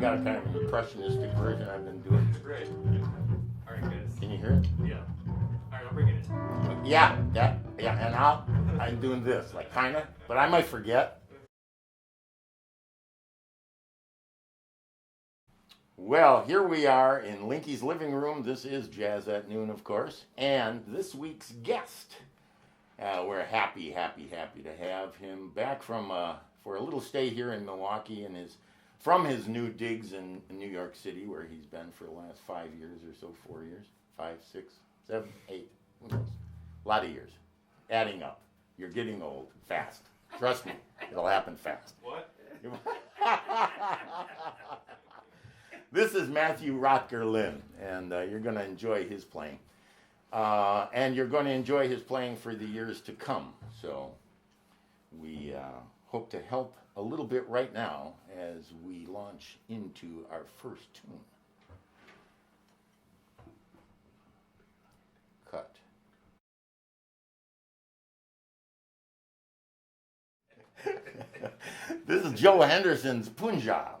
got a kind of impressionistic version I've been doing. Great. All right, guys. Can you hear it? Yeah. All right, I'll bring it in. Yeah, and I'm doing this, like kinda, but I might forget. Well, here we are in Linke's living room. This is Jazz at Noon, of course, and this week's guest. We're happy to have him back from for a little stay here in Milwaukee and from his new digs in New York City, where he's been for the last 5 years or so, 4 years, 5, 6, 7, 8, who knows? A lot of years, adding up. You're getting old, fast. Trust me, it'll happen fast. What? This is Matthew Rotker-Lynn, and you're going to enjoy his playing. And you're going to enjoy his playing for the years to come. So we hope to help a little bit right now as we launch into our first tune. Cut. This is Joe Henderson's Punjab.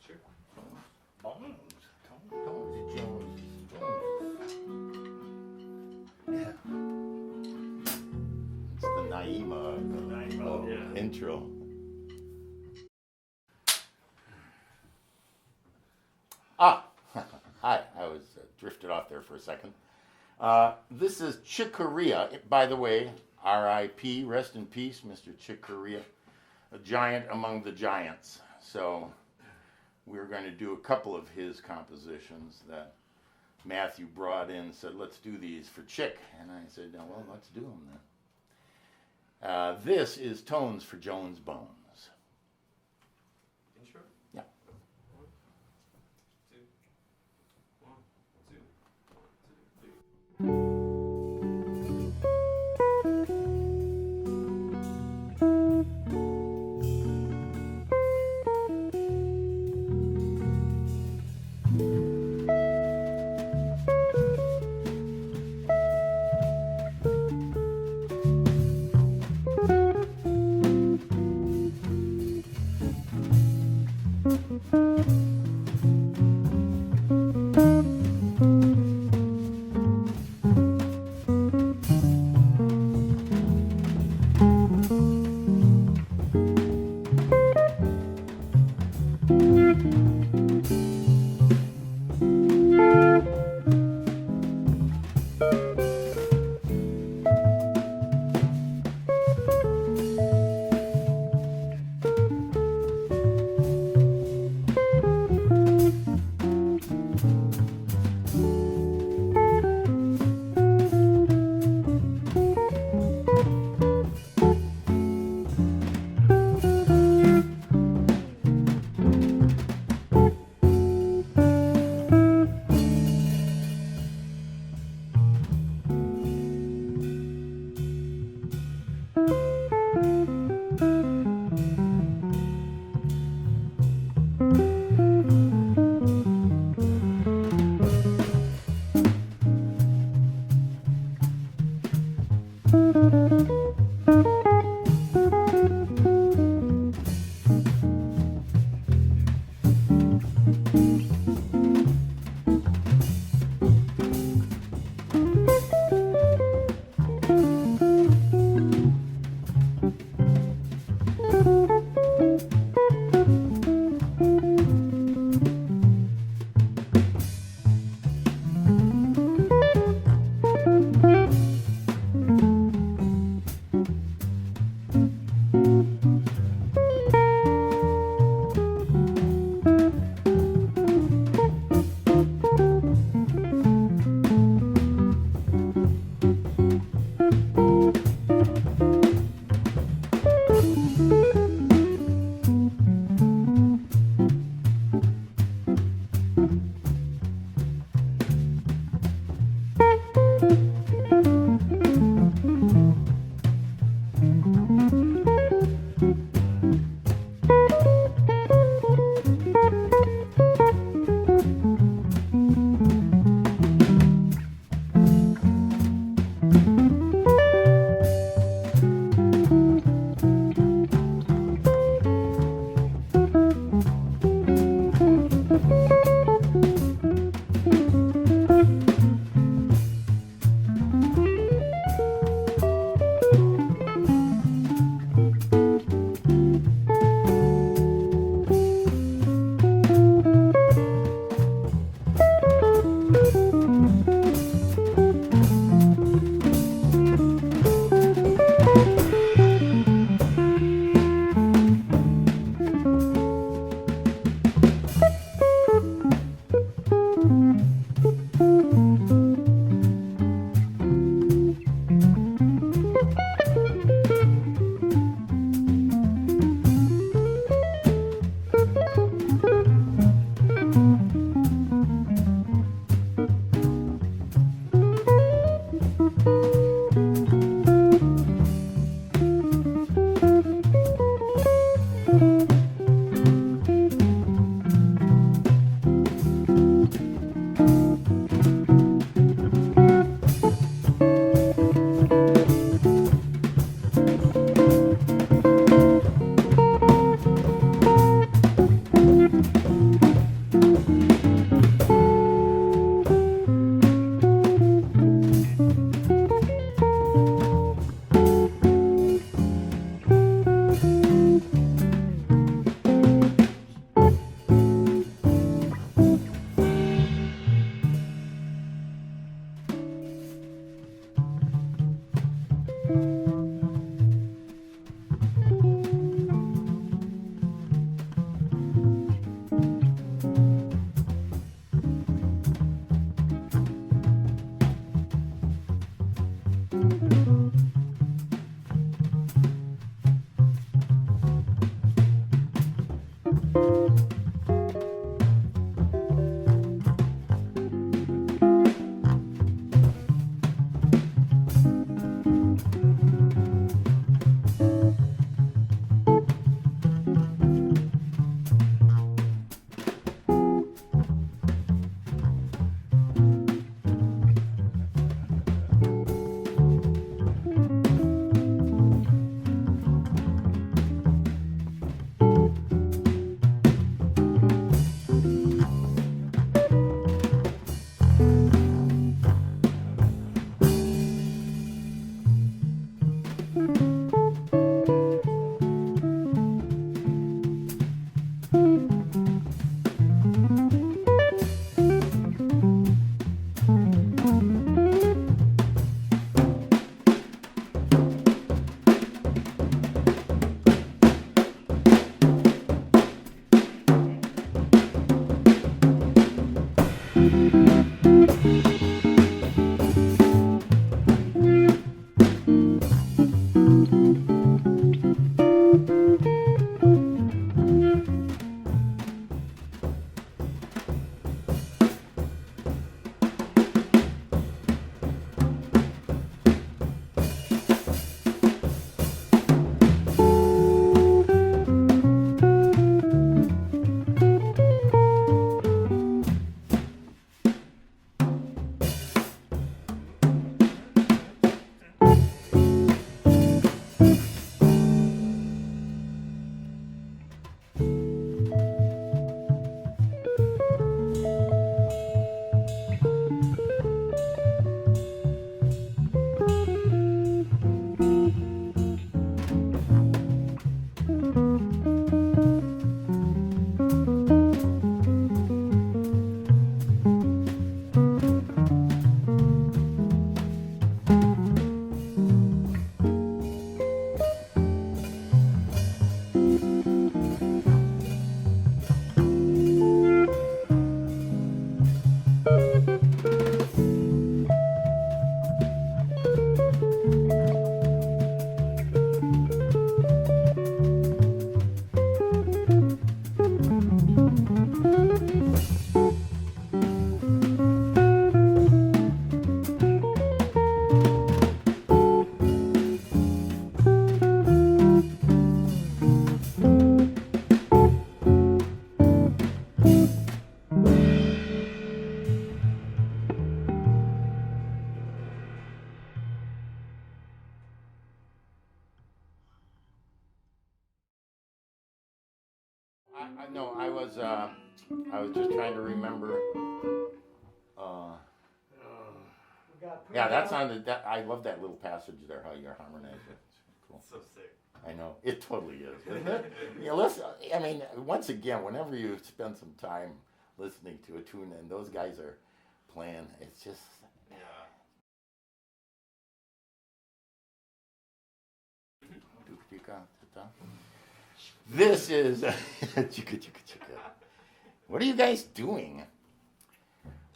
Sure. Bones. Jones. Yeah. It's the Naima yeah. intro. Hi, I was drifted off there for a second. This is Chick Corea, by the way, R.I.P., rest in peace, Mr. Chick Corea, a giant among the giants. So we're going to do a couple of his compositions that Matthew brought in, said, let's do these for Chick. And I said, well, let's do them then. This is Tones for Jones Bones. Intro? Yeah. 1, 2, 1, 2, 1, 2, 3. No, I was just trying to remember. Yeah, that's on the. I love that little passage there. How you're harmonizing. It's cool. So sick. I know it totally is, isn't it? You know, listen. I mean, once again, whenever you spend some time listening to a tune and those guys are playing, it's just. Yeah. This is. What are you guys doing?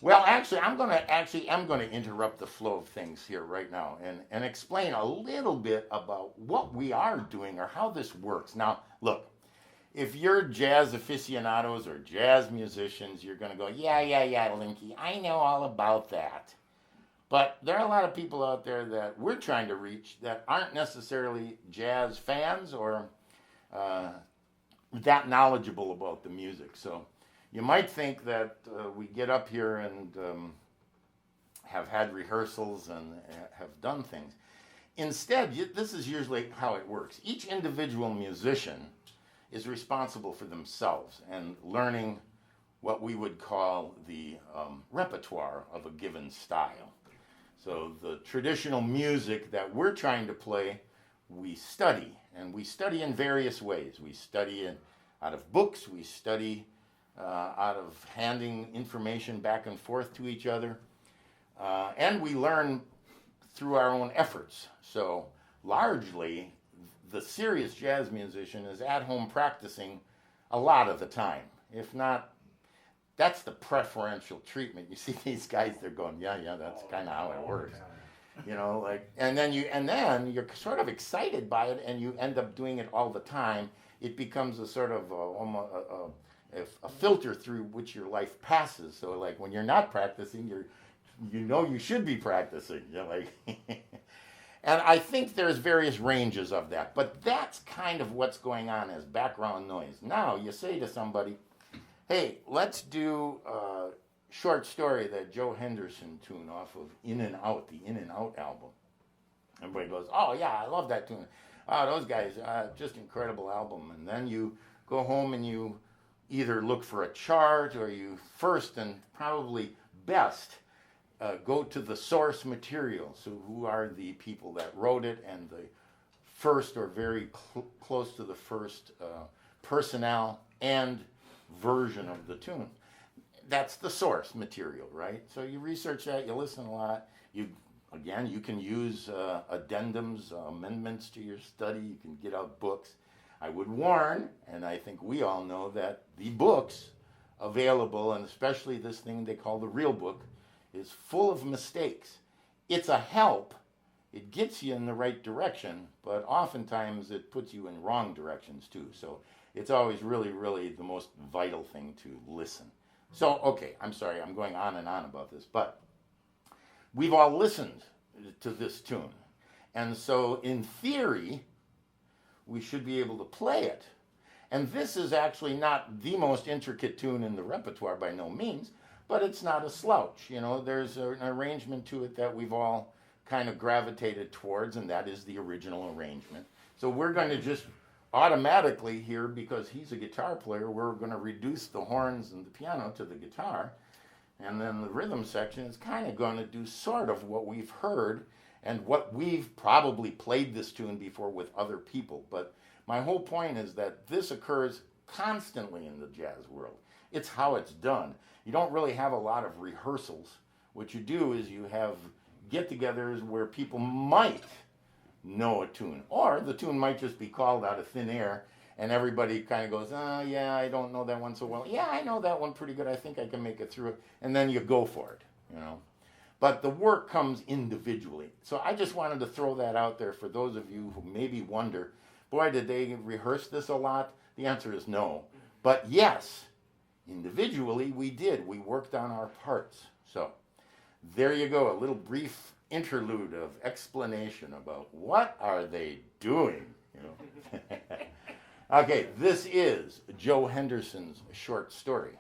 Well, actually, I'm going to interrupt the flow of things here right now and explain a little bit about what we are doing or how this works. Now, look, if you're jazz aficionados or jazz musicians, you're going to go, yeah, Linke, I know all about that. But there are a lot of people out there that we're trying to reach that aren't necessarily jazz fans or that knowledgeable about the music. So you might think that we get up here and have had rehearsals and have done things. Instead, this is usually how it works. Each individual musician is responsible for themselves and learning what we would call the repertoire of a given style. So the traditional music that we're trying to play, we study. And we study in various ways. We study out of books. We study out of handing information back and forth to each other. And we learn through our own efforts. So largely, the serious jazz musician is at home practicing a lot of the time. If not, that's the preferential treatment. You see these guys, they're going, yeah, that's kind of how it works. You know, like, and then you're sort of excited by it, and you end up doing it all the time. It becomes a sort of almost a filter through which your life passes. So, like, when you're not practicing, you should be practicing. You know, like, and I think there's various ranges of that, but that's kind of what's going on as background noise. Now, you say to somebody, hey, let's do a short story, that Joe Henderson tune off of In and Out, the In and Out album. Everybody goes, oh yeah, I love that tune. Oh, those guys, just incredible album. And then you go home and you either look for a chart, or you first and probably best go to the source material. So who are the people that wrote it, and the first or very close to the first personnel and version of the tune. That's the source material, right? So you research that, you listen a lot. You can use addendums, amendments to your study. You can get out books. I would warn, and I think we all know, that the books available, and especially this thing they call the real book, is full of mistakes. It's a help. It gets you in the right direction, but oftentimes it puts you in wrong directions too. So it's always really, really the most vital thing to listen. So, okay, I'm sorry, I'm going on and on about this, but we've all listened to this tune. And so, in theory, we should be able to play it. And this is actually not the most intricate tune in the repertoire by no means, but it's not a slouch. You know, there's an arrangement to it that we've all kind of gravitated towards, and that is the original arrangement. So we're going to just automatically here, because he's a guitar player, we're going to reduce the horns and the piano to the guitar, and then the rhythm section is kind of going to do sort of what we've heard and what we've probably played this tune before with other people. But my whole point is that this occurs constantly in the jazz world. It's how it's done. You don't really have a lot of rehearsals. What you do is you have get-togethers where people might know a tune, or the tune might just be called out of thin air, and everybody kind of goes, oh yeah, I don't know that one so well. Yeah, I know that one pretty good. I think I can make it through it. And then you go for it, you know. But the work comes individually. So I just wanted to throw that out there for those of you who maybe wonder, boy, did they rehearse this a lot? The answer is no. But yes, individually we did. We worked on our parts. So there you go, a little brief interlude of explanation about what are they doing, you know. Okay, this is Joe Henderson's short story.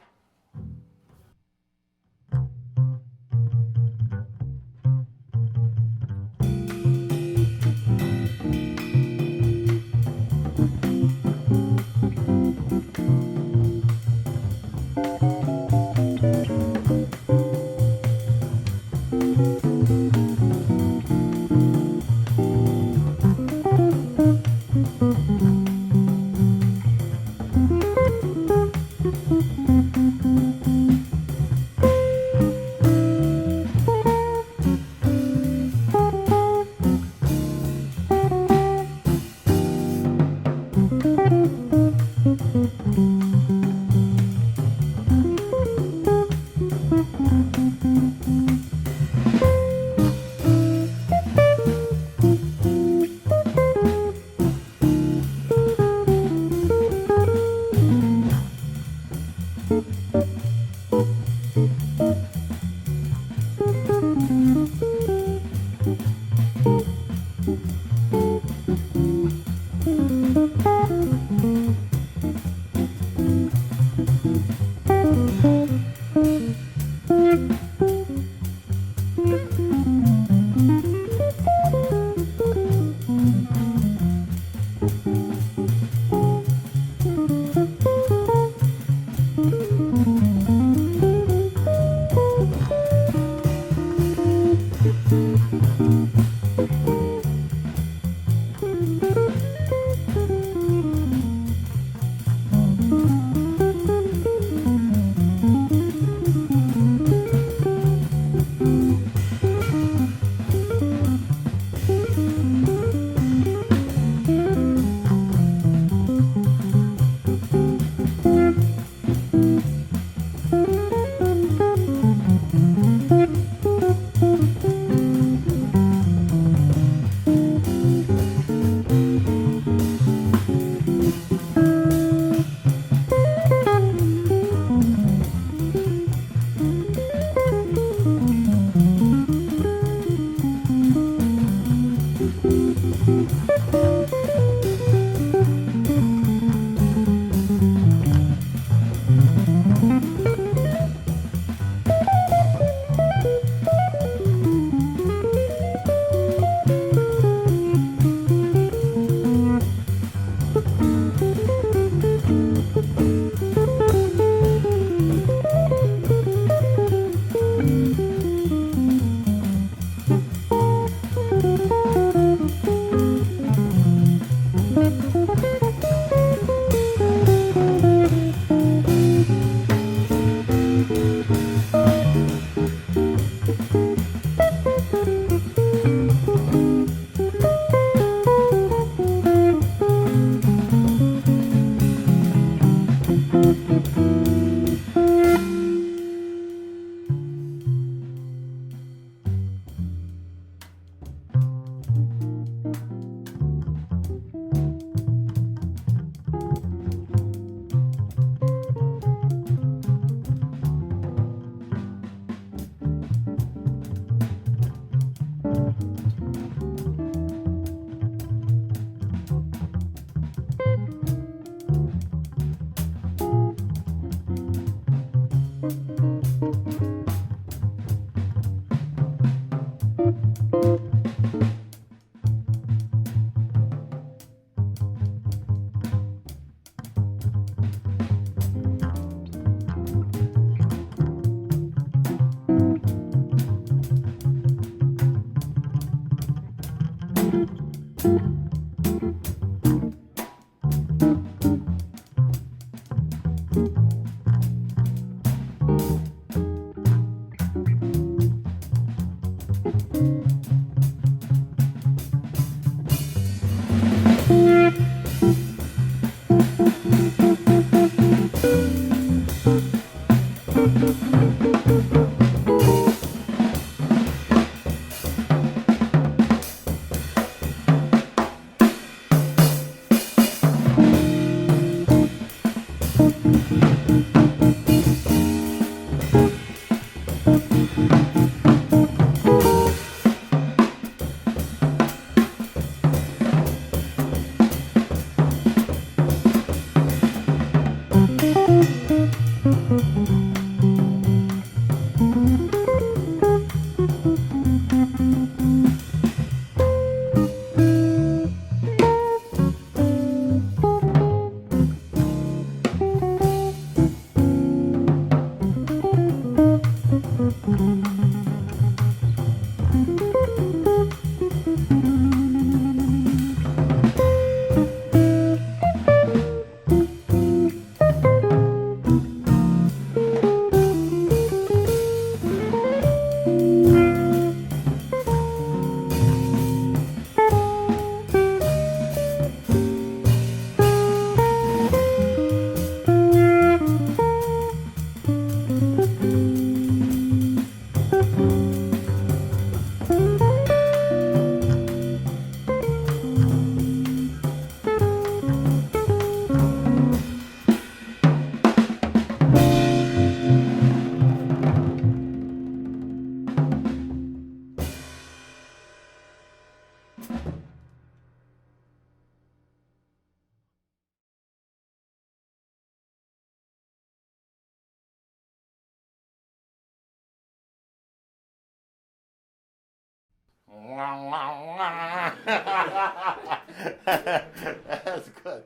That's good. That's good.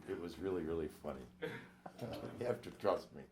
It was really, really funny. You have to trust me.